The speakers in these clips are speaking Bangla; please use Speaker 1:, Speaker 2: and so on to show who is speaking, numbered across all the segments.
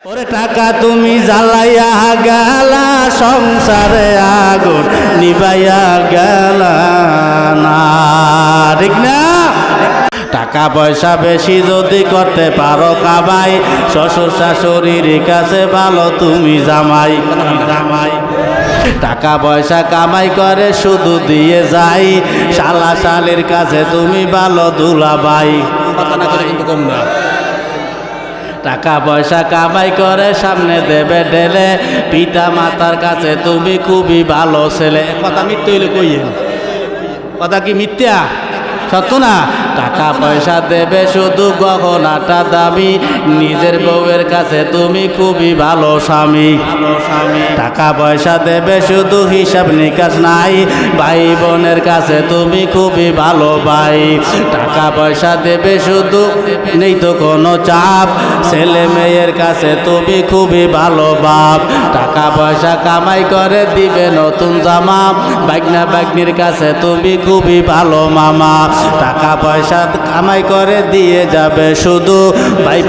Speaker 1: ওরে টাকা তুমি জ্বালাইয়া গেলা সংসারে আগুন নিবাইয়া গেলা না, ঠিক না? টাকা পয়সা বেশি যদি করতে পারো কামাই, শ্বশুর শাশুড়ির কাছে ভালো তুমি জামাই। টাকা পয়সা কামাই করে শুধু দিয়ে যাই, শালা শালির কাছে তুমি ভালো দুলাভাই। কথা না করে কিন্তু কম না। টাকা পয়সা কামাই করে সামনে দেবে ঢেলে, পিতা মাতার কাছে তুমি খুবই ভালো ছেলে। কথা মিথ্যে হইলে কইয়েন, কথা কি মিথ্যা? সত্য না? টাকা পয়সা দেবে শুধু গহনাটা দামি, নিজের বউয়ের কাছে তুমি খুবই ভালো স্বামী। টাকা পয়সা দেবে শুধু হিসাব নিকাশ নাই, ভাই বোনের কাছে তুমি খুবই ভালো ভাই। টাকা পয়সা দেবে শুধু নেই তো কোনো চাপ, ছেলে মেয়ের কাছে তুমি খুবই ভালো বাপ। টাকা পয়সা কামাই করে দিবে নতুন জামা, বাগনা বাগনির কাছে তুমি খুবই ভালো মামা। টাকা পয়সা কামাই করে দিয়ে যাবে শুধু, ভাই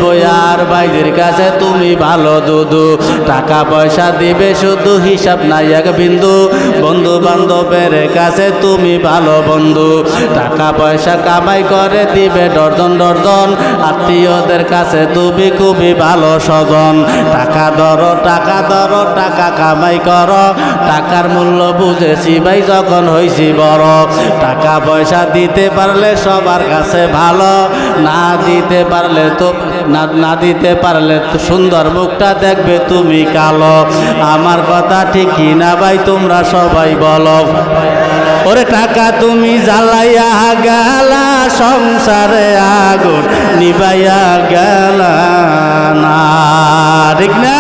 Speaker 1: আর ভাইদের কাছে তুমি ভালো দুদু। টাকা পয়সা দিবে শুধু হিসাব নাই এক বিন্দু, বন্ধু বান্ধবের কাছে তুমি ভালো বন্ধু। টাকা পয়সা কামাই করে দিবে ডর্জন ডর্জন, আত্মীয়দের কাছে তুমি খুবই ভালো স্বজন। টাকা ধরো টাকা ধরো টাকা কামাই করো, টাকার মূল্য বুঝেছি ভাই যখন হইছি বড়। টাকা পয়সা দিতে পারলে সবার কাছে ভালো, না দিতে পারলে তো না দিতে পারলে তো সুন্দর মুখটা দেখবে তুমি কালো। আমার কথা ঠিক কি না ভাই তোমরা সবাই বলো? ওরে টাকা তুমি জ্বালাইয়া গেলা সংসারে আগুন নিবাইয়া গেলা না, ঠিক না?